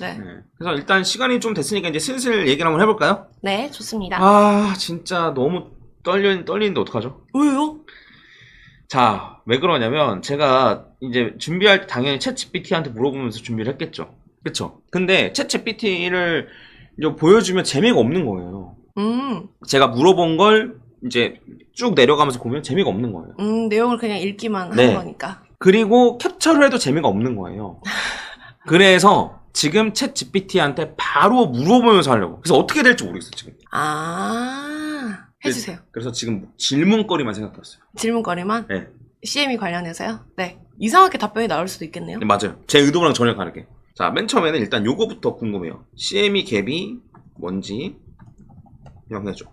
네. 네. 그래서 일단 시간이 좀 됐으니까 이제 슬슬 얘기를 한번 해볼까요? 네, 좋습니다. 아, 진짜 너무 떨리는데 어떡하죠? 왜요? 자, 왜 그러냐면 제가 이제 준비할 때 당연히 챗 GPT한테 물어보면서 준비를 했겠죠. 그쵸? 근데 챗 GPT를 보여주면 재미가 없는 거예요. 제가 물어본 걸 이제 쭉 내려가면서 보면 재미가 없는 거예요. 내용을 그냥 읽기만 네. 하는 거니까. 그리고 캡처를 해도 재미가 없는 거예요. 그래서 지금 챗 GPT한테 바로 물어보면서 하려고. 그래서 어떻게 될지 모르겠어요, 지금. 해주세요. 그래서 지금 질문거리만 생각해봤어요. 질문거리만? 네. CME 관련해서요? 네. 이상하게 답변이 나올 수도 있겠네요. 네, 맞아요. 제 의도랑 전혀 다르게. 자, 맨 처음에는 일단 요거부터 궁금해요. CME 갭이 뭔지 그냥 해줘.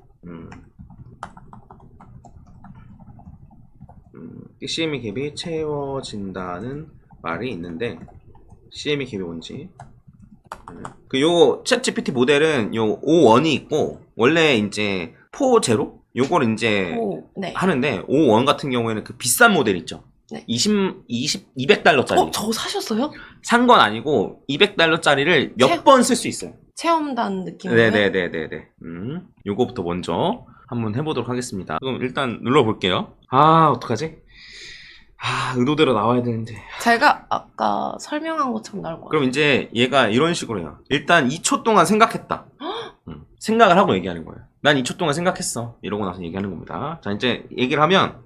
CME 갭이 채워진다는 말이 있는데 CME 갭이 뭔지. 요 챗GPT 모델은 요 O1이 있고 원래 이제 4.0 요걸 이제 네. 하는데 O1 같은 경우에는 그 비싼 모델 있죠. 네. 200달러짜리. 저거 사셨어요? 산 건 아니고 200달러짜리를 몇 번 쓸 수 있어요. 체험단 느낌이에요? 네네네네네. 요거부터 먼저 한번 해보도록 하겠습니다. 그럼 일단 눌러볼게요. 아, 어떡하지? 아, 의도대로 나와야 되는데. 제가 아까 설명한 것처럼 나올 것 같아요. 그럼 이제 얘가 이런 식으로 해요. 일단 2초 동안 생각했다. 생각을 하고 얘기하는 거예요. 난 2초 동안 생각했어. 이러고 나서 얘기하는 겁니다. 자, 이제 얘기를 하면,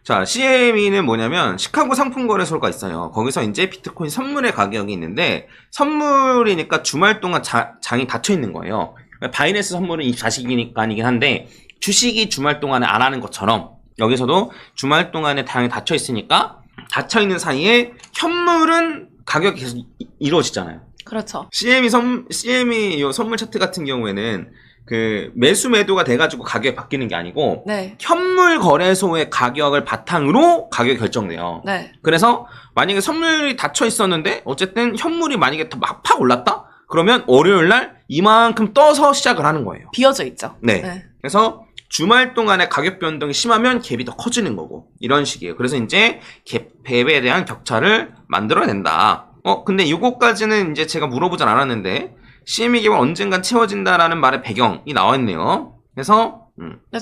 자, CME는 뭐냐면 시카고 상품거래소가 있어요. 거기서 이제 비트코인 선물의 가격이 있는데 선물이니까 주말 동안 장이 닫혀 있는 거예요. 바이낸스 선물은 24시간이긴 한데 주식이 주말 동안에 안 하는 것처럼 여기서도 주말 동안에 장이 닫혀 있으니까 닫혀 있는 사이에 현물은 가격이 계속 이루어지잖아요. 그렇죠. CME 요 선물 차트 같은 경우에는 그 매수 매도가 돼가지고 가격이 바뀌는 게 아니고 네. 현물 거래소의 가격을 바탕으로 가격이 결정돼요. 네. 그래서 만약에 선물이 닫혀 있었는데 어쨌든 현물이 만약에 막 팍 올랐다? 그러면 월요일 날 이만큼 떠서 시작을 하는 거예요. 비어져 있죠. 네. 그래서 주말 동안에 가격 변동이 심하면 갭이 더 커지는 거고 이런 식이에요. 그래서 이제 갭에 대한 격차를 만들어낸다. 근데 이거까지는 이제 제가 물어보진 않았는데 CME 갭은 언젠간 채워진다라는 말의 배경이 나와 있네요. 그래서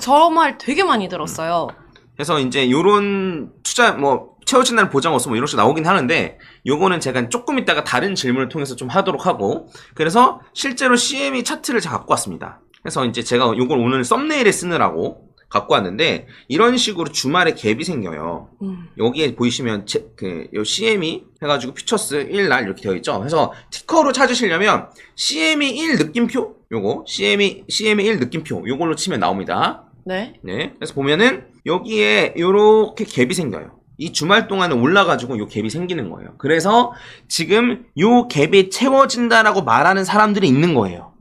저 말 되게 많이 들었어요. 그래서 이제 요런 투자 채워진다는 보장 없어 이런 식으로 나오긴 하는데 요거는 제가 조금 이따가 다른 질문을 통해서 좀 하도록 하고 그래서 실제로 CME 차트를 제가 갖고 왔습니다. 그래서 이제 제가 요걸 오늘 썸네일에 쓰느라고 갖고 왔는데 이런 식으로 주말에 갭이 생겨요. 여기에 보이시면 요 CME 해가지고 퓨처스 1날 이렇게 되어 있죠. 그래서 티커로 찾으시려면 CME 1 느낌표 요거 CME 1 느낌표 요걸로 치면 나옵니다. 네. 네. 그래서 보면은 여기에 요렇게 갭이 생겨요. 이 주말 동안에 올라가지고 요 갭이 생기는 거예요. 그래서 지금 요 갭이 채워진다라고 말하는 사람들이 있는 거예요.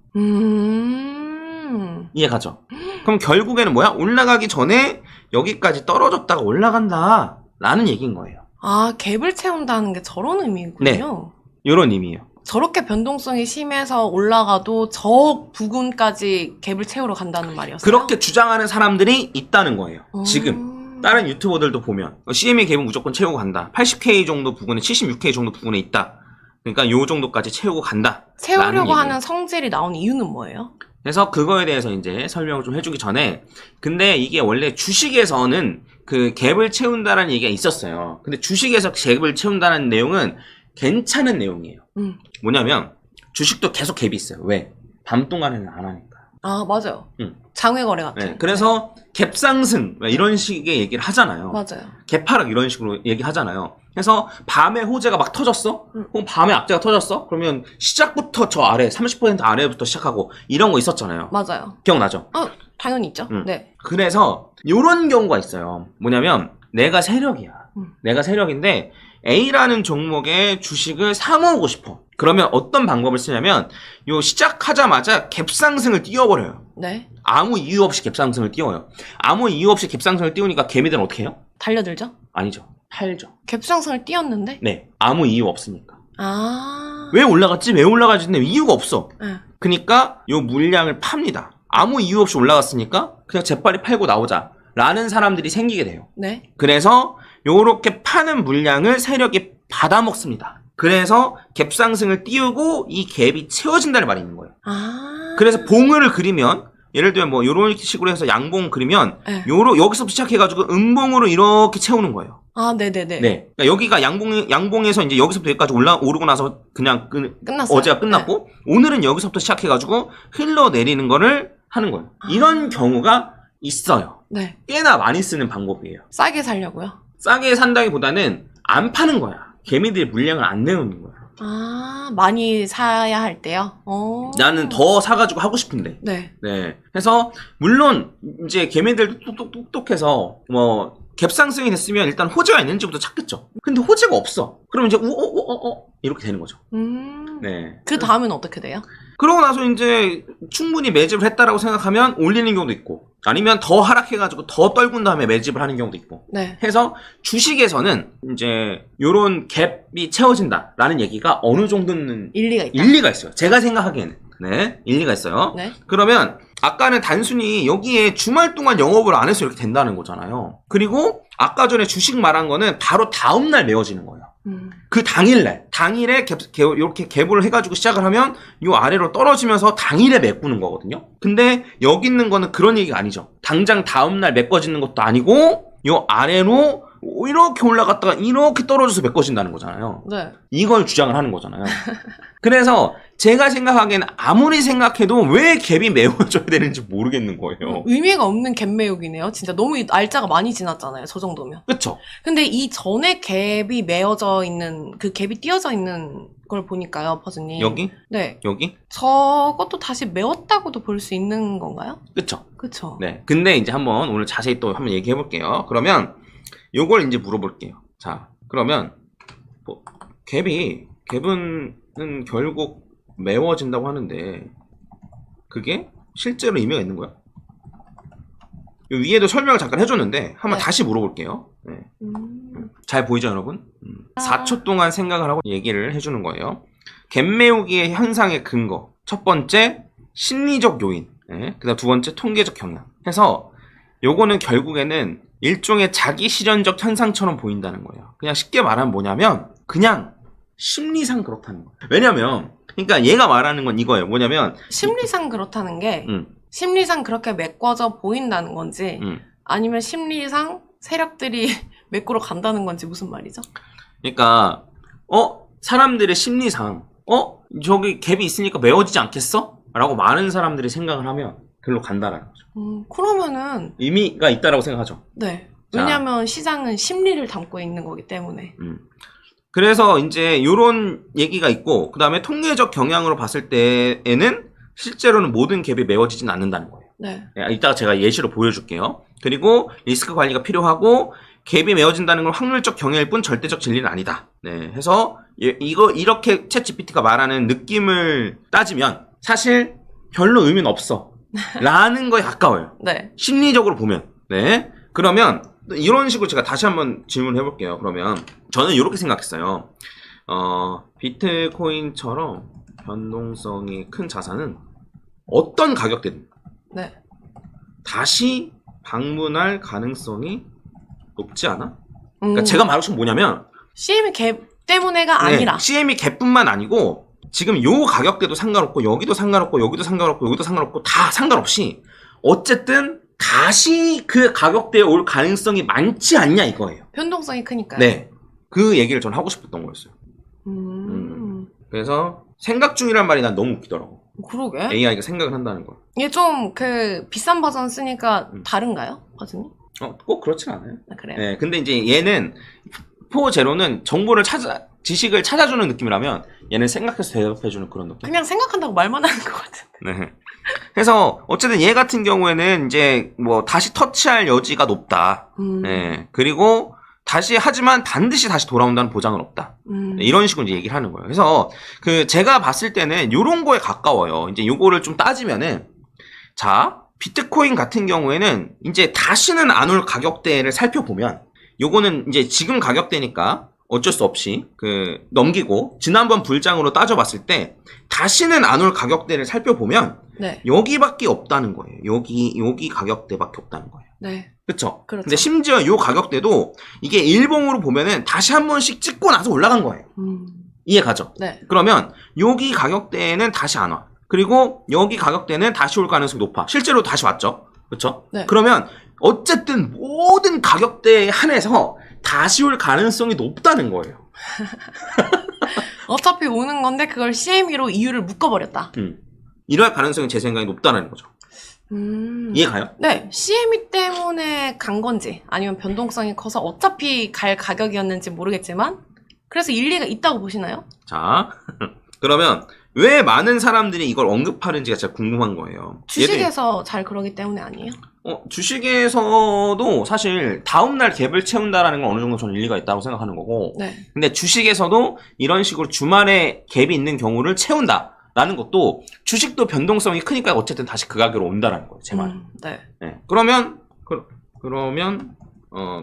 이해가죠? 그럼 결국에는 뭐야? 올라가기 전에 여기까지 떨어졌다가 올라간다 라는 얘기인 거예요. 아, 갭을 채운다는 게 저런 의미군요. 네. 요런 의미예요. 저렇게 변동성이 심해서 올라가도 저 부근까지 갭을 채우러 간다는 말이었어요? 그렇게 주장하는 사람들이 있다는 거예요. 지금 다른 유튜버들도 보면 CME 갭은 무조건 채우고 간다. 80K 정도 부근에 76K 정도 부근에 있다. 그러니까 요 정도까지 채우고 간다. 채우려고 하는 성질이 나온 이유는 뭐예요? 그래서 그거에 대해서 이제 설명을 좀 해주기 전에 근데 이게 원래 주식에서는 그 갭을 채운다라는 얘기가 있었어요. 근데 주식에서 갭을 채운다는 내용은 괜찮은 내용이에요. 뭐냐면 주식도 계속 갭이 있어요. 왜? 밤 동안에는 안 하니까. 아, 맞아요. 장외 거래 같은. 네, 그래서 갭 상승 이런 식의 얘기를 하잖아요. 맞아요. 갭 하락 이런 식으로 얘기하잖아요. 그래서 밤에 호재가 막 터졌어? 그럼 밤에 악재가 터졌어? 그러면 시작부터 저 아래 30% 아래부터 시작하고 이런 거 있었잖아요. 맞아요. 기억나죠? 당연히 있죠. 네. 그래서 요런 경우가 있어요. 뭐냐면 내가 세력이야. 내가 세력인데 A라는 종목의 주식을 사모으고 싶어. 그러면 어떤 방법을 쓰냐면 요 시작하자마자 갭상승을 띄워버려요. 네. 아무 이유 없이 갭상승을 띄워요. 아무 이유 없이 갭상승을 띄우니까 개미들은 어떻게 해요? 달려들죠? 아니죠. 팔죠. 갭상승을 띄웠는데? 네. 아무 이유 없으니까. 아. 왜 올라갔지? 왜 올라가지? 근데 이유가 없어. 네. 그러니까 요 물량을 팝니다. 아무 이유 없이 올라갔으니까 그냥 재빨리 팔고 나오자. 라는 사람들이 생기게 돼요. 네. 그래서 요렇게 파는 물량을 세력이 받아먹습니다. 그래서 갭 상승을 띄우고 이 갭이 채워진다는 말이 있는 거예요. 아. 그래서 봉을 그리면 예를 들면 뭐 이런 식으로 해서 양봉 그리면 네. 여기서부터 시작해가지고 음봉으로 이렇게 채우는 거예요. 아, 네네네. 네. 그러니까 여기가 양봉에서 이제 여기서부터 여기까지 오르고 나서 그냥 끝났어요. 어제가 끝났고 오늘은 여기서부터 시작해가지고 흘러내리는 거를 하는 거예요. 이런 경우가 있어요. 네. 꽤나 많이 쓰는 방법이에요. 싸게 살려고요? 싸게 산다기보다는 안 파는 거야. 개미들이 물량을 안 내놓는 거야. 아, 많이 사야 할 때요? 나는 더 사가지고 하고 싶은데. 네. 네. 해서, 물론, 이제 개미들도 똑똑해서, 뭐, 갭상승이 됐으면 일단 호재가 있는지부터 찾겠죠. 근데 호재가 없어. 그러면 이제, 이렇게 되는 거죠. 네. 그 다음엔 어떻게 돼요? 그러고 나서 이제 충분히 매집을 했다라고 생각하면 올리는 경우도 있고, 아니면 더 하락해가지고 더 떨군 다음에 매집을 하는 경우도 있고, 네. 해서 주식에서는 이제 요런 갭이 채워진다라는 얘기가 어느 정도는 일리가 있다. 일리가 있어요. 제가 생각하기에는. 네. 일리가 있어요. 네. 그러면 아까는 단순히 여기에 주말 동안 영업을 안 해서 이렇게 된다는 거잖아요. 그리고 아까 전에 주식 말한 거는 바로 다음날 메워지는 거예요. 그 당일에 이렇게 갭을 해가지고 시작을 하면 요 아래로 떨어지면서 당일에 메꾸는 거거든요. 근데 여기 있는 거는 그런 얘기가 아니죠. 당장 다음날 메꿔지는 것도 아니고 요 아래로 이렇게 올라갔다가 이렇게 떨어져서 메꿔진다는 거잖아요. 네. 이걸 주장을 하는 거잖아요. 그래서 제가 생각하기에는 아무리 생각해도 왜 갭이 메워져야 되는지 모르겠는 거예요. 의미가 없는 갭 매우기네요. 진짜 너무 날짜가 많이 지났잖아요. 저 정도면. 그쵸? 근데 이 전에 갭이 메어져 있는, 그 갭이 띄어져 있는 걸 보니까요, 퍼즈님. 여기? 네. 여기? 저것도 다시 메웠다고도 볼 수 있는 건가요? 그쵸? 그쵸. 네. 근데 이제 오늘 자세히 또 한번 얘기해 볼게요. 그러면 요걸 이제 물어볼게요. 자, 그러면 뭐 갭은 결국 메워진다고 하는데 그게 실제로 의미가 있는 거야? 요 위에도 설명을 잠깐 해줬는데 한번 네. 다시 물어볼게요. 네. 잘 보이죠, 여러분? 4초 동안 생각을 하고 얘기를 해주는 거예요. 갭 메우기의 현상의 근거. 첫 번째, 심리적 요인. 네. 그 다음 두 번째, 통계적 경향. 해서 요거는 결국에는 일종의 자기 실현적 현상처럼 보인다는 거예요. 그냥 쉽게 말하면 뭐냐면 그냥 심리상 그렇다는 거예요. 왜냐면 그러니까 얘가 말하는 건 이거예요. 뭐냐면 심리상 그렇다는 게 심리상 그렇게 메꿔져 보인다는 건지 아니면 심리상 세력들이 메꾸러 간다는 건지 무슨 말이죠? 그러니까 사람들의 심리상 저기 갭이 있으니까 메워지지 않겠어? 라고 많은 사람들이 생각을 하면 글로 간다라는 거죠. 그러면은 의미가 있다라고 생각하죠. 네. 자. 왜냐하면 시장은 심리를 담고 있는 거기 때문에. 그래서 이제 요런 얘기가 있고 그 다음에 통계적 경향으로 봤을 때에는 실제로는 모든 갭이 메워지진 않는다는 거예요. 네. 이따가 제가 예시로 보여줄게요. 그리고 리스크 관리가 필요하고 갭이 메워진다는 건 확률적 경향일 뿐 절대적 진리는 아니다. 네. 해서 이렇게 챗GPT가 말하는 느낌을 따지면 사실 별로 의미는 없어. 라는 거에 가까워요. 네. 심리적으로 보면. 네. 그러면 이런 식으로 제가 다시 한번 질문해 볼게요. 그러면 저는 이렇게 생각했어요. 비트코인처럼 변동성이 큰 자산은 어떤 가격대든 네. 다시 방문할 가능성이 높지 않아? 그러니까 제가 말하고 싶은 건 뭐냐면 CM이 갭 때문에가 아니라. CM이 갭뿐만 아니고 지금 요 가격대도 상관없고 여기도 상관없고 여기도 상관없고 여기도 상관없고 다 상관없이 어쨌든 다시 그 가격대에 올 가능성이 많지 않냐 이거예요. 변동성이 크니까요. 네. 그 얘기를 전 하고 싶었던 거였어요. 그래서 생각 중이란 말이 난 너무 웃기더라고. 그러게. AI가 생각을 한다는 거. 이게 좀 비싼 버전 쓰니까 다른가요? 버전이? 꼭 그렇진 않아요. 아, 그래요? 네. 근데 이제 얘는 4.0는 정보를 지식을 찾아주는 느낌이라면 얘는 생각해서 대답해주는 그런 느낌. 그냥 생각한다고 말만 하는 것 같은데. 네. 그래서 어쨌든 얘 같은 경우에는 이제 뭐 다시 터치할 여지가 높다. 네. 그리고 하지만 반드시 다시 돌아온다는 보장은 없다. 네, 이런 식으로 이제 얘기를 하는 거예요. 그래서 제가 봤을 때는 요런 거에 가까워요. 이제 요거를 좀 따지면은 자, 비트코인 같은 경우에는 이제 다시는 안 올 가격대를 살펴보면 요거는 이제 지금 가격대니까 어쩔 수 없이 넘기고 지난번 불장으로 따져봤을 때 다시는 안 올 가격대를 살펴보면 네. 여기밖에 없다는 거예요. 여기 가격대밖에 없다는 거예요. 네. 그쵸? 그렇죠. 근데 심지어 요 가격대도 이게 일봉으로 보면은 다시 한 번씩 찍고 나서 올라간 거예요. 이해가죠? 네. 그러면 여기 가격대는 다시 안 와. 그리고 여기 가격대는 다시 올 가능성이 높아. 실제로 다시 왔죠? 그렇죠? 네. 그러면 어쨌든 모든 가격대에 한해서 다시 올 가능성이 높다는 거예요. 어차피 오는 건데 그걸 CME로 이유를 묶어버렸다. 이럴 가능성이 제 생각에 높다는 거죠. 이해가요? 네. CME 때문에 간 건지 아니면 변동성이 커서 어차피 갈 가격이었는지 모르겠지만 그래서 일리가 있다고 보시나요? 자, 그러면 왜 많은 사람들이 이걸 언급하는지가 진짜 궁금한 거예요. 주식에서 잘 그러기 때문에 아니에요? 주식에서도 사실 다음날 갭을 채운다라는 건 어느 정도 저는 일리가 있다고 생각하는 거고, 네. 근데 주식에서도 이런 식으로 주말에 갭이 있는 경우를 채운다라는 것도 주식도 변동성이 크니까 어쨌든 다시 그 가격으로 온다라는 거예요, 제 말. 네. 네. 그러면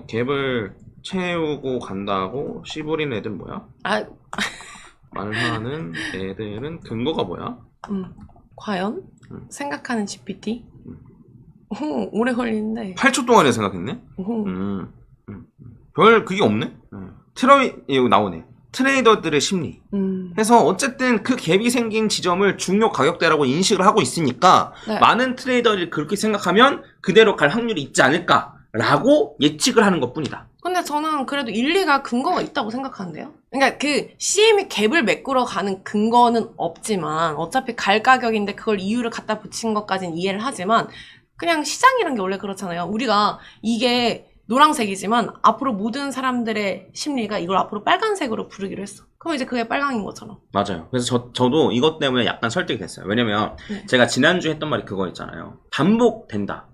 갭을 채우고 간다고 씨부린 애들 뭐야? 말하는 애들은 근거가 뭐야? 과연? 생각하는 GPT? 오래 걸리는데. 8초 동안에 생각했네? 별 그게 없네? 여기 나오네. 트레이더들의 심리. 해서 어쨌든 그 갭이 생긴 지점을 중요 가격대라고 인식을 하고 있으니까 네. 많은 트레이더들이 그렇게 생각하면 그대로 갈 확률이 있지 않을까라고 예측을 하는 것뿐이다. 근데 저는 그래도 일리가 근거가 있다고 생각하는데요. 그러니까 그 CME 갭을 메꾸러 가는 근거는 없지만 어차피 갈 가격인데 그걸 이유를 갖다 붙인 것까지는 이해를 하지만 그냥 시장이란 게 원래 그렇잖아요. 우리가 이게 노란색이지만 앞으로 모든 사람들의 심리가 이걸 앞으로 빨간색으로 부르기로 했어. 그럼 이제 그게 빨강인 것처럼. 맞아요. 그래서 저도 이것 때문에 약간 설득이 됐어요. 왜냐면 제가 지난주에 했던 말이 그거 있잖아요. 반복된다.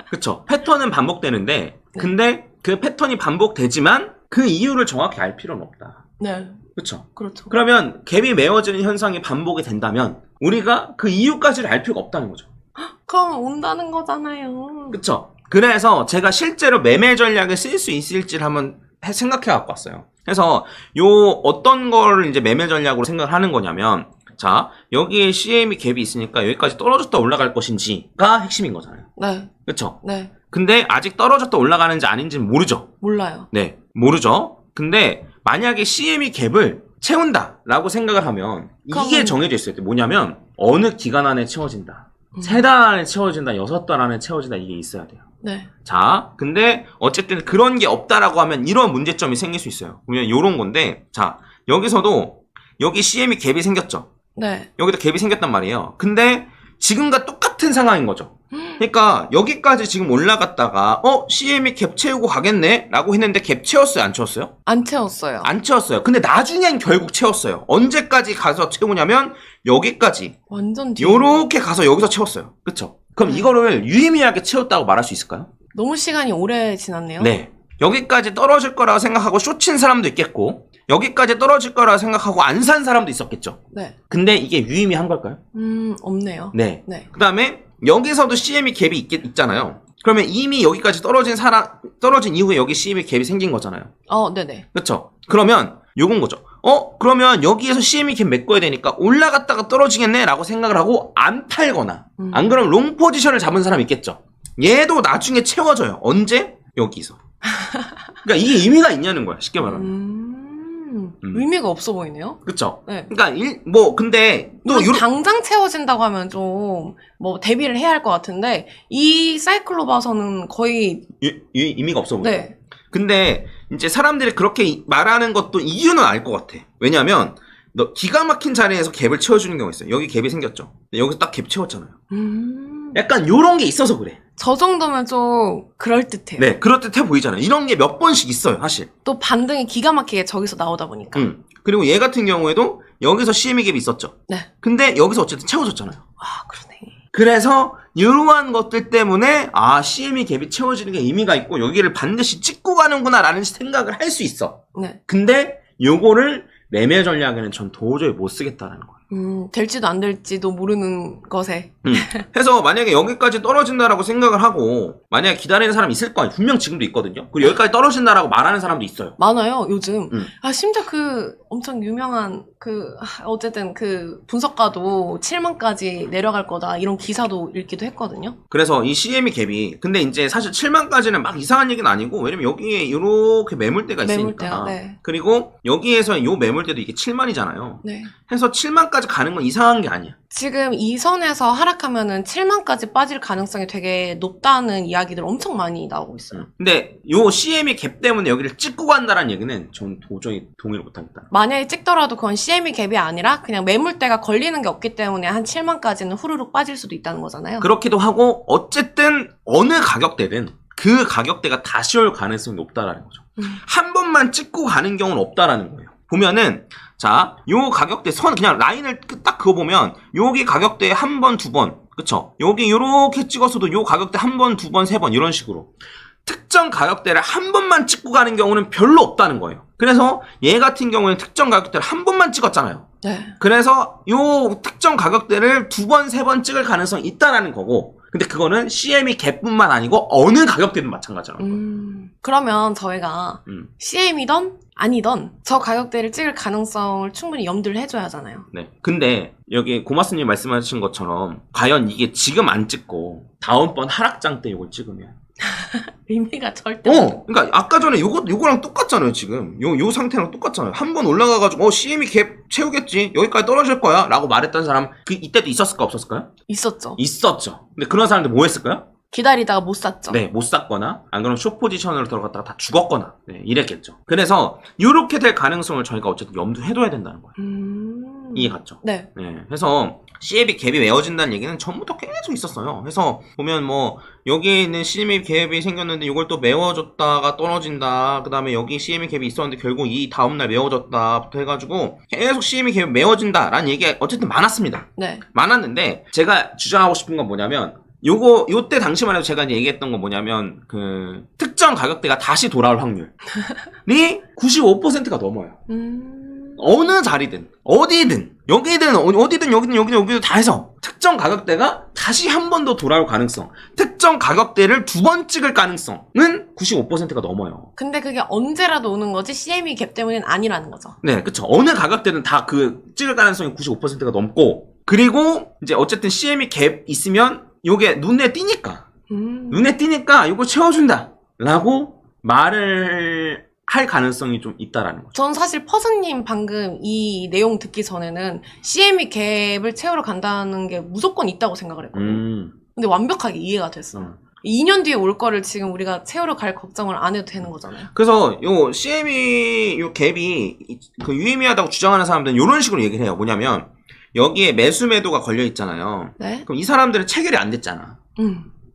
그쵸? 패턴은 반복되는데 근데 그 패턴이 반복되지만 그 이유를 정확히 알 필요는 없다. 네. 그쵸? 그렇죠. 그러면 갭이 메워지는 현상이 반복이 된다면 우리가 그 이유까지를 알 필요가 없다는 거죠. 그럼 온다는 거잖아요. 그쵸? 그래서 제가 실제로 매매 전략을 쓸 수 있을지를 한번 생각해 갖고 왔어요. 그래서 어떤 거를 이제 매매 전략으로 생각을 하는 거냐면, 자, 여기에 CME 갭이 있으니까 여기까지 떨어졌다 올라갈 것인지가 핵심인 거잖아요. 네. 그쵸? 네. 근데 아직 떨어졌다 올라가는지 아닌지는 모르죠. 몰라요. 네, 모르죠. 근데 만약에 CME 갭을 채운다라고 생각을 하면 이게 정해져 있어요. 뭐냐면 어느 기간 안에 채워진다. 3달 안에 채워진다. 6달 안에 채워진다. 이게 있어야 돼요. 네. 자, 근데 어쨌든 그런 게 없다라고 하면 이런 문제점이 생길 수 있어요. 그러면 요런 건데, 자, 여기서도 여기 CME 갭이 생겼죠. 네. 여기도 갭이 생겼단 말이에요. 근데 지금과 똑같은 상황인 거죠. 그러니까 여기까지 지금 올라갔다가 CME 갭 채우고 가겠네 라고 했는데 갭 채웠어요? 안 채웠어요? 안 채웠어요. 안 채웠어요. 근데 나중엔 결국 채웠어요. 언제까지 가서 채우냐면 여기까지 완전 뒤에. 요렇게 가서 여기서 채웠어요. 그쵸? 그럼 이거를 유의미하게 채웠다고 말할 수 있을까요? 너무 시간이 오래 지났네요. 네. 여기까지 떨어질 거라고 생각하고 숏친 사람도 있겠고 여기까지 떨어질 거라고 생각하고 안 산 사람도 있었겠죠. 네. 근데 이게 유의미한 걸까요? 없네요. 네. 네. 그 다음에 여기서도 CME 갭이 있잖아요. 그러면 이미 여기까지 떨어진 이후에 여기 CME 갭이 생긴 거잖아요. 네네. 그쵸? 그러면 요건 거죠. 그러면 여기에서 CME 갭 메꿔야 되니까 올라갔다가 떨어지겠네 라고 생각을 하고 안 팔거나 안 그러면 롱 포지션을 잡은 사람이 있겠죠. 얘도 나중에 채워져요. 언제? 여기서. 그러니까 이게 의미가 있냐는 거야. 쉽게 말하면. 의미가 없어 보이네요. 그쵸? 네. 그러니까 근데 또 당장 채워진다고 하면 좀 대비를 해야 할 것 같은데 이 사이클로 봐서는 거의 의미가 없어 보여요. 네. 근데 이제 사람들이 그렇게 말하는 것도 이유는 알 것 같아. 왜냐면 기가 막힌 자리에서 갭을 채워주는 경우가 있어요. 여기 갭이 생겼죠. 여기서 딱 갭 채웠잖아요. 약간 요런 게 있어서 그래. 저 정도면 좀 그럴듯해요. 네, 그럴듯해 보이잖아요. 이런 게 몇 번씩 있어요, 사실. 또 반등이 기가 막히게 저기서 나오다 보니까. 그리고 얘 같은 경우에도 여기서 CME 갭이 있었죠. 네. 근데 여기서 어쨌든 채워졌잖아요. 그러네. 그래서 이러한 것들 때문에 CME 갭이 채워지는 게 의미가 있고 여기를 반드시 찍고 가는구나라는 생각을 할 수 있어. 네. 근데 요거를 매매 전략에는 전 도저히 못 쓰겠다는 거예요. 될지도 안 될지도 모르는 것에. 해서 만약에 여기까지 떨어진다라고 생각을 하고 만약에 기다리는 사람이 있을 거 아니에요. 분명 지금도 있거든요. 그리고 여기까지 떨어진다라고 말하는 사람도 있어요. 많아요, 요즘. 음. 심지어 그 엄청 유명한 어쨌든 그 분석가도 7만까지 내려갈 거다 이런 기사도 읽기도 했거든요. 그래서 이 CME 갭이 근데 이제 사실 7만까지는 막 이상한 얘기는 아니고 왜냐면 여기에 이렇게 매물대가 있으니까. 매물대가, 네. 그리고 여기에서 요 매물대도 이게 7만이잖아요. 네. 해서 7만까지 가는 건 이상한 게 아니야. 지금 이 선에서 하락하면은 7만까지 빠질 가능성이 되게 높다는 이야기들 엄청 많이 나오고 있어요. 근데 요 CME 갭 때문에 여기를 찍고 간다는 얘기는 전 도저히 동의를 못합니다. 만약에 찍더라도 그건 CME 갭이 아니라 그냥 매물대가 걸리는 게 없기 때문에 한 7만까지는 후루룩 빠질 수도 있다는 거잖아요. 그렇기도 하고 어쨌든 어느 가격대든 그 가격대가 다시 올 가능성이 높다라는 거죠. 한 번만 찍고 가는 경우는 없다라는 거예요. 보면은 자, 요 가격대 선 그냥 라인을 딱 그거 보면 여기 가격대에 한 번, 두 번, 그쵸? 여기 요렇게 찍었어도 요 가격대 한 번, 두 번, 세 번 이런 식으로 특정 가격대를 한 번만 찍고 가는 경우는 별로 없다는 거예요. 그래서 얘 같은 경우는 특정 가격대를 한 번만 찍었잖아요. 네. 그래서 요 특정 가격대를 두 번, 세 번 찍을 가능성이 있다라는 거고 근데 그거는 CME 갭뿐만 아니고 어느 가격대든 마찬가지라는 거예요. 그러면 저희가 CM이던 아니던 저 가격대를 찍을 가능성을 충분히 염두를 해줘야 하잖아요. 네. 근데 여기 고마스님 말씀하신 것처럼 과연 이게 지금 안 찍고 다음번 하락장 때 이걸 찍으면 의미가 절대 없죠. 그러니까 아까 전에 요거랑 똑같잖아요, 지금. 요 상태랑 똑같잖아요. 한 번 올라가가지고, CME 갭 채우겠지. 여기까지 떨어질 거야. 라고 말했던 사람, 이때도 있었을까, 없었을까요? 있었죠. 있었죠. 근데 그런 사람들 뭐 했을까요? 기다리다가 못 샀죠. 네, 못 샀거나, 안 그러면 숏 포지션으로 들어갔다가 다 죽었거나, 네, 이랬겠죠. 그래서, 요렇게 될 가능성을 저희가 어쨌든 염두해둬야 된다는 거예요. 이해 갔죠? 네. 네. 해서, CME 갭이 메워진다는 얘기는 전부터 계속 있었어요. 그래서, 보면 뭐, 여기에 있는 CME 갭이 생겼는데, 이걸 또 메워줬다가 떨어진다. 그 다음에 여기 CME 갭이 있었는데, 결국 이 다음날 메워졌다부터 해가지고, 계속 CME 갭이 메워진다라는 얘기가 어쨌든 많았습니다. 네. 많았는데, 제가 주장하고 싶은 건 뭐냐면, 요때 당시만 해도 제가 이제 얘기했던 건 뭐냐면, 특정 가격대가 다시 돌아올 확률이 95%가 넘어요. 어느 자리든, 어디든, 여기든 다 해서, 특정 가격대가 다시 한 번 더 돌아올 가능성, 특정 가격대를 두 번 찍을 가능성은 95%가 넘어요. 근데 그게 언제라도 오는 거지 CME 갭 때문엔 아니라는 거죠. 네, 그쵸. 어느 가격대는 다 찍을 가능성이 95%가 넘고, 그리고 이제 어쨌든 CME 갭 있으면, 요게 눈에 띄니까 요거 채워준다 라고 말을 할 가능성이 좀 있다라는 거죠. 전 사실 퍼스님 방금 이 내용 듣기 전에는 CME 갭을 채우러 간다는 게 무조건 있다고 생각을 했거든요. 근데 완벽하게 이해가 됐어. 2년 뒤에 올 거를 지금 우리가 채우러 갈 걱정을 안 해도 되는 거잖아요. 그래서 요 CME 요 갭이 유의미하다고 주장하는 사람들은 요런 식으로 얘기를 해요. 뭐냐면 여기에 매수 매도가 걸려 있잖아요. 네? 그럼 이 사람들은 체결이 안 됐잖아.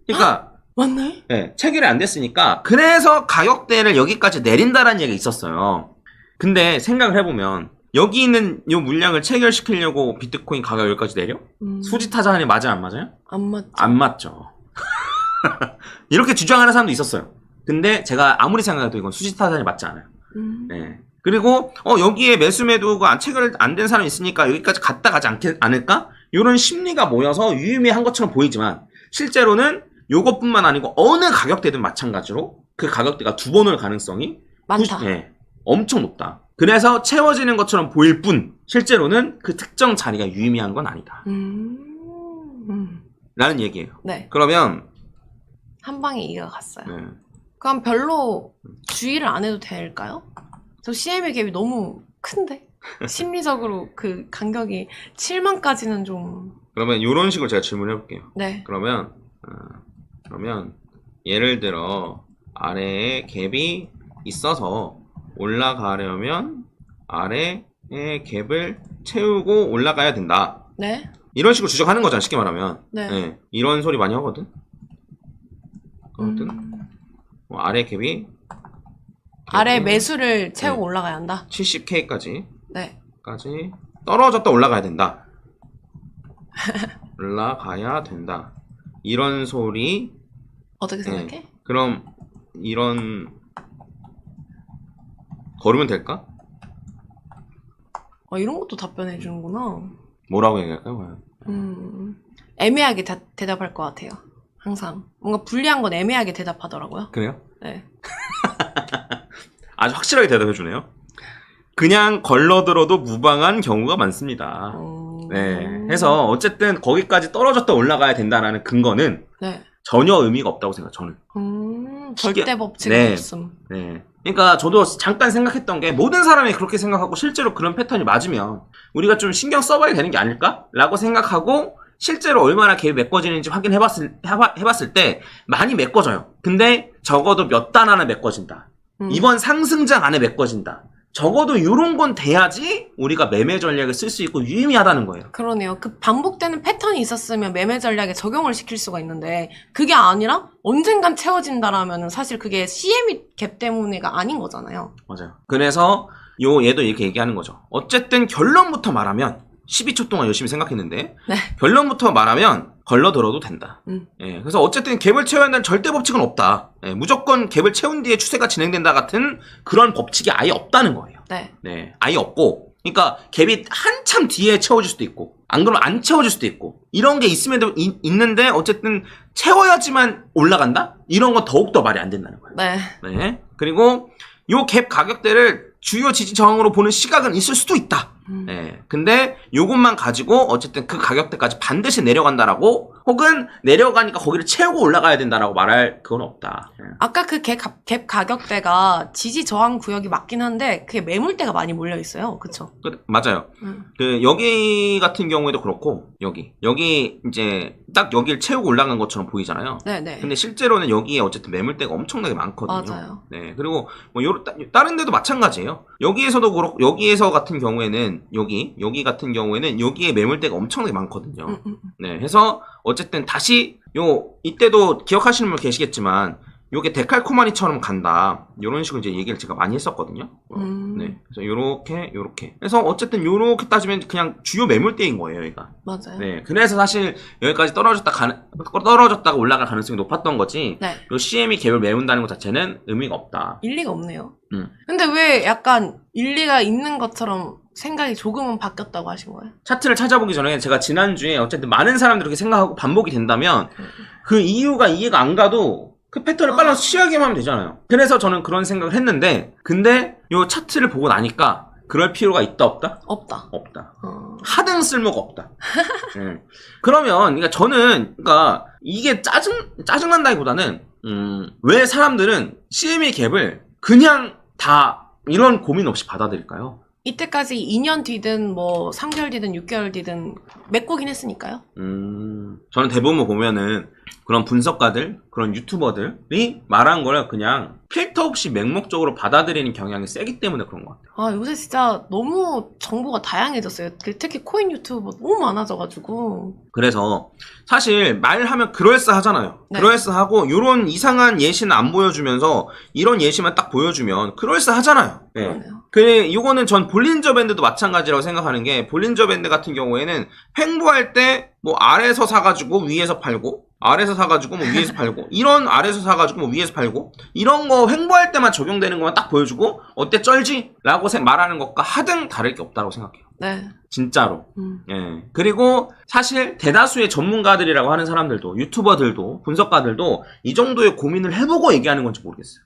그러니까 맞네? 네, 체결이 안 됐으니까 그래서 가격대를 여기까지 내린다라는 얘기가 있었어요. 근데 생각을 해보면 여기 있는 요 물량을 체결시키려고 비트코인 가격 여기까지 내려? 수지타산이 맞아요, 안 맞아요? 안 맞죠. 안 맞죠. 이렇게 주장하는 사람도 있었어요. 근데 제가 아무리 생각해도 이건 수지타산이 맞지 않아요. 네. 그리고 여기에 매수 매도가 체결 안 된 사람이 있으니까 여기까지 갔다 가지 않을까? 이런 심리가 모여서 유의미한 것처럼 보이지만 실제로는 요것뿐만 아니고 어느 가격대든 마찬가지로 그 가격대가 두 번 올 가능성이 많다. 네, 엄청 높다. 그래서 채워지는 것처럼 보일 뿐 실제로는 그 특정 자리가 유의미한 건 아니다. 라는 얘기예요. 네. 그러면 한 방에 이해가 갔어요. 네. 그럼 별로 주의를 안 해도 될까요? 저 CME 갭이 너무 큰데? 심리적으로 그 간격이 7만까지는 좀... 그러면 이런 식으로 제가 질문을 해볼게요. 네. 그러면 예를 들어 아래에 갭이 있어서 올라가려면 아래의 갭을 채우고 올라가야 된다. 네. 이런 식으로 주장하는 거잖아, 쉽게 말하면. 네. 네, 이런 소리 많이 하거든. 뭐 아래 갭이 아래 매수를 채우고 올라가야 한다. 70K까지 네. 떨어졌다 올라가야 된다. 올라가야 된다. 이런 소리. 어떻게 생각해? 그럼 이런 걸으면 될까? 이런 것도 답변해 주는구나. 뭐라고 얘기할까요? 애매하게 대답할 것 같아요. 항상. 뭔가 불리한 건 애매하게 대답하더라고요. 그래요? 네. 아주 확실하게 대답해주네요. 그냥 걸러들어도 무방한 경우가 많습니다. 네. 해서 어쨌든 거기까지 떨어졌다 올라가야 된다라는 근거는 네. 전혀 의미가 없다고 생각해요, 저는. 절대 법칙은 네. 없음. 네. 그러니까 저도 잠깐 생각했던 게 모든 사람이 그렇게 생각하고 실제로 그런 패턴이 맞으면 우리가 좀 신경 써봐야 되는 게 아닐까라고 생각하고 실제로 얼마나 갭이 메꿔지는지 해봤을 때 많이 메꿔져요. 근데 적어도 몇 단 안에 메꿔진다. 이번 상승장 안에 메꿔진다. 적어도 이런 건 돼야지 우리가 매매 전략을 쓸 수 있고 유의미하다는 거예요. 그러네요. 그 반복되는 패턴이 있었으면 매매 전략에 적용을 시킬 수가 있는데 그게 아니라 언젠간 채워진다라면 사실 그게 CME 갭 때문에가 아닌 거잖아요. 맞아요. 그래서 얘도 이렇게 얘기하는 거죠. 어쨌든 결론부터 말하면 12초 동안 열심히 생각했는데 네. 결론부터 말하면 걸러들어도 된다. 예, 그래서 어쨌든 갭을 채워야 한다는 절대 법칙은 없다. 예, 무조건 갭을 채운 뒤에 추세가 진행된다 같은 그런 법칙이 아예 없다는 거예요. 네. 네, 아예 없고, 그러니까 갭이 한참 뒤에 채워질 수도 있고, 안 그러면 안 채워질 수도 있고, 이런 게 있는데 어쨌든 채워야지만 올라간다? 이런 건 더욱더 말이 안 된다는 거예요. 네. 네. 그리고 요 갭 가격대를 주요 지지 저항으로 보는 시각은 있을 수도 있다. 네. 근데 요것만 가지고 어쨌든 그 가격대까지 반드시 내려간다라고 혹은 내려가니까 거기를 채우고 올라가야 된다라고 말할 그건 없다. 네. 아까 그 갭 가격대가 지지 저항 구역이 맞긴 한데 그게 매물대가 많이 몰려 있어요. 그쵸? 맞아요. 그 여기 같은 경우에도 그렇고 여기 이제 딱 여기를 채우고 올라간 것처럼 보이잖아요. 네네. 근데 실제로는 여기에 어쨌든 매물대가 엄청나게 많거든요. 맞아요. 네. 그리고 뭐 다른 데도 마찬가지예요. 여기에서도 그렇고 여기에서 같은 경우에는 여기 같은 경우에는 여기에 매물대가 엄청나게 많거든요. 네. 해서 어쨌든 다시 이때도 기억하시는 분 계시겠지만 요게 데칼코마니처럼 간다. 요런 식으로 이제 얘기를 제가 많이 했었거든요. 네. 그래서 요렇게. 그래서 어쨌든 요렇게 따지면 그냥 주요 매물대인 거예요, 여기가. 맞아요. 네. 그래서 사실 여기까지 떨어졌다가 올라갈 가능성이 높았던 거지. 네. 요 CM이 갭을 메운다는 것 자체는 의미가 없다. 일리가 없네요. 근데 왜 약간 일리가 있는 것처럼 생각이 조금은 바뀌었다고 하신 거예요? 차트를 찾아보기 전에 제가 지난주에 어쨌든 많은 사람들이 그렇게 생각하고 반복이 된다면 그 이유가 이해가 안 가도 그 패턴을 빨리 취하기만 하면 되잖아요. 그래서 저는 그런 생각을 했는데 근데 요 차트를 보고 나니까 그럴 필요가 있다 없다? 없다. 하등 쓸모가 없다. 그러면 그러니까 저는 그러니까 이게 짜증난다기보다는 왜 사람들은 CME 갭을 그냥 다 이런 고민 없이 받아들일까요? 이때까지 2년 뒤든 뭐 3개월 뒤든 6개월 뒤든 메꾸긴 했으니까요. 저는 대부분 보면은 그런 분석가들, 그런 유튜버들이 말한 거를 그냥 필터 없이 맹목적으로 받아들이는 경향이 세기 때문에 그런 것 같아요. 아, 요새 진짜 너무 정보가 다양해졌어요. 특히 코인 유튜버 너무 많아져가지고. 그래서 사실 말하면 그럴싸하잖아요. 네. 그럴싸하고 요런 이상한 예시는 안 보여주면서 이런 예시만 딱 보여주면 그럴싸하잖아요. 네. 그러네요. 이거는 전 볼린저 밴드도 마찬가지라고 생각하는 게 볼린저 밴드 같은 경우에는 횡보할 때 뭐 아래에서 사가지고 위에서 팔고 아래에서 사가지고 뭐 위에서 팔고 이런 아래에서 사가지고 뭐 위에서 팔고 이런 거 횡보할 때만 적용되는 것만 딱 보여주고 어때 쩔지? 라고 말하는 것과 하등 다를 게 없다고 생각해요. 네. 진짜로. 예. 그리고 사실 대다수의 전문가들이라고 하는 사람들도 유튜버들도 분석가들도 이 정도의 고민을 해보고 얘기하는 건지 모르겠어요.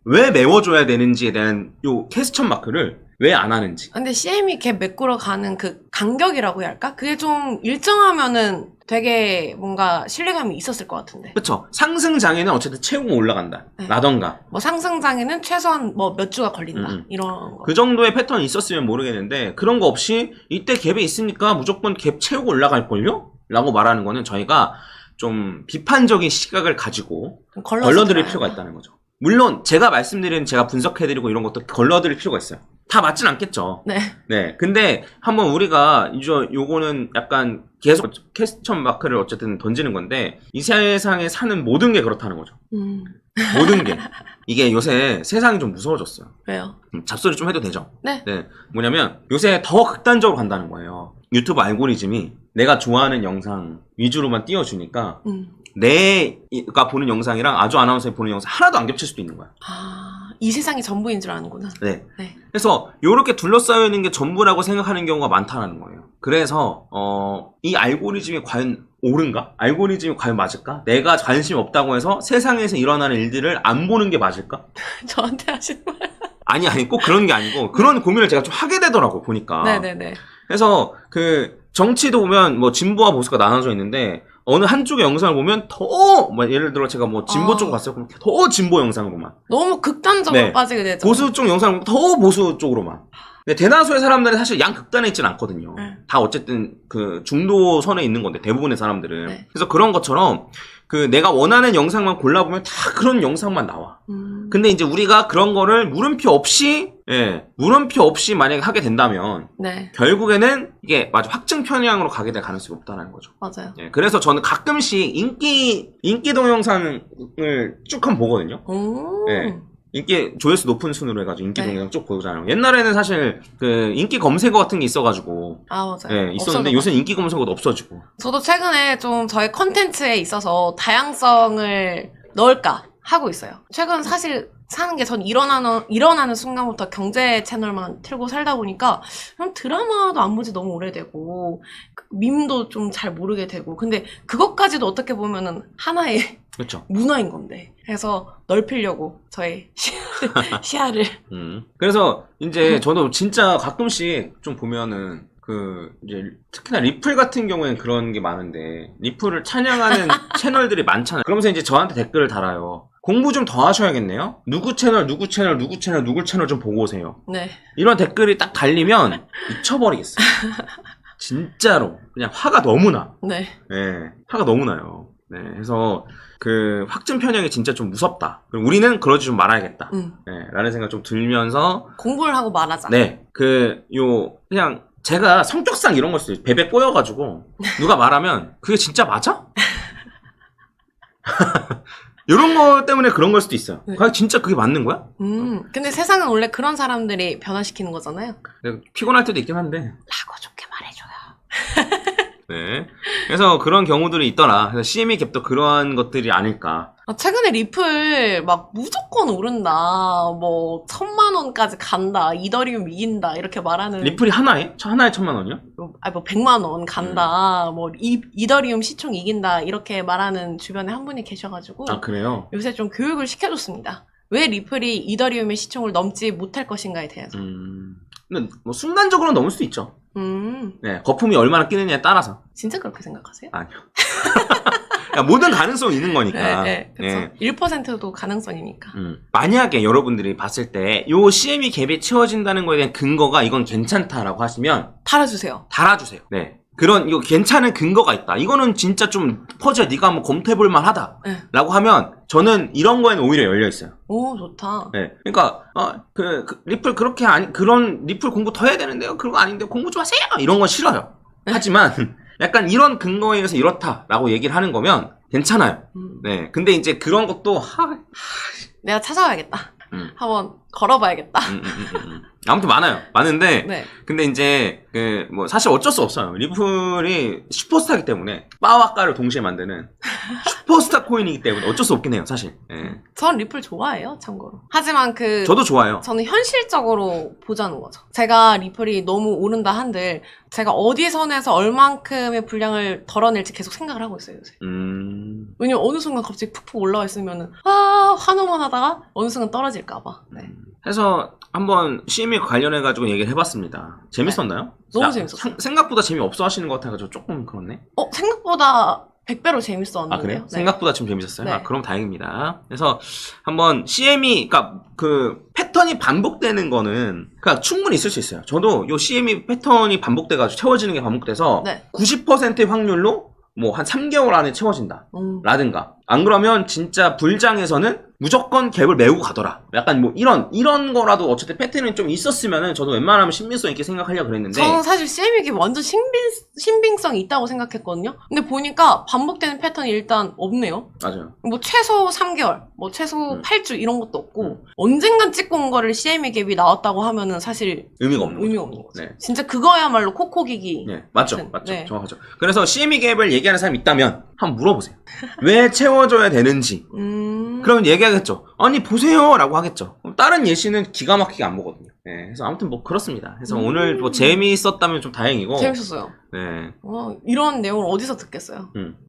왜 메워줘야 되는지에 대한 요 퀘스천 마크를 왜 안 하는지. 근데 CME 갭 메꾸러 가는 그 간격이라고 해야 할까? 그게 좀 일정하면은 되게 뭔가 신뢰감이 있었을 것 같은데. 그쵸. 상승장에는 어쨌든 채우고 올라간다. 네. 라던가. 뭐 상승장에는 최소한 뭐 몇 주가 걸린다. 이런 거. 그 정도의 패턴이 있었으면 모르겠는데 그런 거 없이 이때 갭이 있으니까 무조건 갭 채우고 올라갈걸요? 라고 말하는 거는 저희가 좀 비판적인 시각을 가지고 걸러드릴 필요가 있다는 거죠. 물론 제가 분석해드리고 이런 것도 걸러드릴 필요가 있어요. 다 맞진 않겠죠. 네. 네. 근데 한번 우리가 이제 요거는 약간 계속 퀘스천 마크를 어쨌든 던지는 건데 이 세상에 사는 모든 게 그렇다는 거죠. 모든 게. 이게 요새 세상이 좀 무서워졌어요. 왜요? 잡소리 좀 해도 되죠? 네. 네. 뭐냐면 요새 더 극단적으로 간다는 거예요. 유튜브 알고리즘이 내가 좋아하는 영상 위주로만 띄워주니까 내가 보는 영상이랑 아주 아나운서가 보는 영상 하나도 안 겹칠 수도 있는 거야. 아, 이 세상이 전부인 줄 아는구나. 네. 네. 그래서 이렇게 둘러싸여 있는 게 전부라고 생각하는 경우가 많다는 거예요. 그래서 이 알고리즘이 과연 옳은가? 알고리즘이 과연 맞을까? 내가 관심 없다고 해서 세상에서 일어나는 일들을 안 보는 게 맞을까? 저한테 하시는 말. 아니 꼭 그런 게 아니고 그런 고민을 제가 좀 하게 되더라고 보니까. 네네네. 그래서 그 정치도 보면 뭐 진보와 보수가 나눠져 있는데 어느 한쪽의 영상을 보면 더 뭐 예를 들어 제가 뭐 진보 쪽 봤어요. 그럼 더 진보 영상을 보면 너무 극단적으로 네. 빠지게 되죠. 보수 쪽 영상을 보면 더 보수 쪽으로만. 근데 대다수의 사람들은 사실 양 극단에 있지는 않거든요. 네. 다 어쨌든 그 중도선에 있는 건데 대부분의 사람들은. 네. 그래서 그런 것처럼 그 내가 원하는 영상만 골라보면 다 그런 영상만 나와. 근데 이제 우리가 그런 거를 물음표 없이 만약에 하게 된다면 네, 결국에는 이게 마치 확증 편향으로 가게 될 가능성이 없다는 거죠. 맞아요. 예, 그래서 저는 가끔씩 인기 동영상을 쭉 한번 보거든요. 오. 예. 인기 조회수 높은 순으로 해가지고 인기 네. 동영상 쭉 보잖아요. 옛날에는 사실 그 인기 검색어 같은 게 있어가지고 아, 맞아요. 예, 있었는데 요새는 인기 검색어도 없어지고. 저도 최근에 좀 저의 컨텐츠에 있어서 다양성을 넣을까 하고 있어요. 최근 사실 사는 게 전 일어나는 순간부터 경제 채널만 틀고 살다 보니까 그냥 드라마도 안 본지 너무 오래되고 밈도 좀 잘 모르게 되고 근데 그것까지도 어떻게 보면은 하나의 그렇죠. 문화인 건데 그래서 넓히려고 저의 시야를 그래서 이제 저도 진짜 가끔씩 좀 보면은 그 이제 특히나 리플 같은 경우에는 그런 게 많은데 리플을 찬양하는 채널들이 많잖아요. 그러면서 이제 저한테 댓글을 달아요. 공부 좀 더 하셔야겠네요. 누구 채널 누구 채널 좀 보고 오세요. 네. 이런 댓글이 딱 달리면 미쳐버리겠어요. 진짜로 그냥 화가 너무 나. 네. 네, 화가 너무 나요. 네, 그래서 그 확증 편향이 진짜 좀 무섭다. 그리고 우리는 그러지 좀 말아야겠다. 네, 라는 생각 좀 들면서 공부를 하고 말하자. 네, 그냥 제가 성격상 이런 걸 수도 있어요. 베베 꼬여가지고 누가 말하면 그게 진짜 맞아? 이런 거 때문에 그런 걸 수도 있어요. 네. 과연 진짜 그게 맞는 거야? 근데 세상은 원래 그런 사람들이 변화시키는 거잖아요. 피곤할 때도 있긴 한데. 라고 좋게 말해줘요. 네. 그래서 그런 경우들이 있더라. 그래서 CME 갭도 그러한 것들이 아닐까. 최근에 리플 막 무조건 오른다. 뭐 1,000,000원까지 간다. 이더리움 이긴다. 이렇게 말하는. 리플이 하나에? 하나에 1,000,000원이요? 뭐 100,000,000원 간다. 뭐 이더리움 시총 이긴다. 이렇게 말하는 주변에 한 분이 계셔가지고. 아, 그래요? 요새 좀 교육을 시켜줬습니다. 왜 리플이 이더리움의 시총을 넘지 못할 것인가에 대해서. 근데 뭐 순간적으로 넘을 수도 있죠. 네, 거품이 얼마나 끼느냐에 따라서. 진짜 그렇게 생각하세요? 아니요. 그러니까 모든 가능성이 있는 거니까. 네, 그렇죠. 1%도 가능성이니까. 만약에 여러분들이 봤을 때 요 CME 갭이 채워진다는 거에 대한 근거가 이건 괜찮다라고 하시면 달아주세요. 달아주세요. 네. 이거 괜찮은 근거가 있다. 이거는 진짜 좀 퍼즐 네가 한번 검토해볼 만하다. 네. 라고 하면 저는 이런 거에는 오히려 열려있어요. 오, 좋다. 네. 그러니까, 리플 그런 리플 공부 더 해야 되는데요. 그런 거 아닌데 공부 좀 하세요. 이런 건 싫어요. 하지만 약간 이런 근거에 의해서 이렇다라고 얘기를 하는 거면 괜찮아요. 네. 근데 이제 그런 것도 내가 찾아와야겠다. 한번 걸어봐야겠다. 아무튼 많은데 네. 근데 이제 뭐 사실 어쩔 수 없어요. 리플이 슈퍼스타이기 때문에 바와 까를 동시에 만드는 슈퍼스타 코인이기 때문에 어쩔 수 없긴 해요, 사실. 예. 전 리플 좋아해요, 참고로. 하지만 저도 좋아요. 저는 현실적으로 보자는 거죠. 제가 리플이 너무 오른다 한들 제가 어디 선에서 얼만큼의 분량을 덜어낼지 계속 생각을 하고 있어요, 요새. 왜냐면 어느 순간 갑자기 푹푹 올라와 있으면은 환호만 하다가 어느 순간 떨어질까봐. 네. 해서 한번 CME 관련해가지고 얘기를 해봤습니다. 재밌었나요? 너무 재밌었어요. 생각보다 재미없어 하시는 것 같아가지고 조금 그렇네. 생각보다 100배로 재밌었는데요. 아, 그래요? 네. 생각보다 좀 재밌었어요? 네. 아, 그럼 다행입니다. 그래서 한번 CME, 그러니까 그 패턴이 반복되는 거는 그러니까 충분히 있을 수 있어요. 저도 요 CME 패턴이 반복돼가지고 채워지는 게 반복돼서 네. 90%의 확률로 뭐 한 3개월 안에 채워진다. 라든가. 안 그러면 진짜 불장에서는 무조건 갭을 메우고 가더라. 약간 뭐 이런 거라도 어쨌든 패턴이 좀 있었으면은 저도 웬만하면 신빙성 있게 생각하려고 그랬는데. 저는 사실 CME 완전 신빙성이 있다고 생각했거든요. 근데 보니까 반복되는 패턴이 일단 없네요. 맞아요. 뭐 최소 3개월, 뭐 최소 8주 이런 것도 없고 언젠간 찍고 온 거를 CME 갭이 나왔다고 하면은 사실 의미가 없는 거죠. 네. 진짜 그거야말로 코코기기. 네, 맞죠. 같은, 맞죠. 네. 정확하죠. 그래서 CME 갭을 얘기하는 사람이 있다면 한번 물어보세요. 왜 채워줘야 되는지. 그러면 얘기하겠죠. 아니 보세요 라고 하겠죠. 그럼 다른 예시는 기가 막히게 안 보거든요. 네, 그래서 아무튼 뭐 그렇습니다. 그래서 오늘 뭐 재미있었다면 좀 다행이고. 재밌었어요. 네. 이런 내용을 어디서 듣겠어요?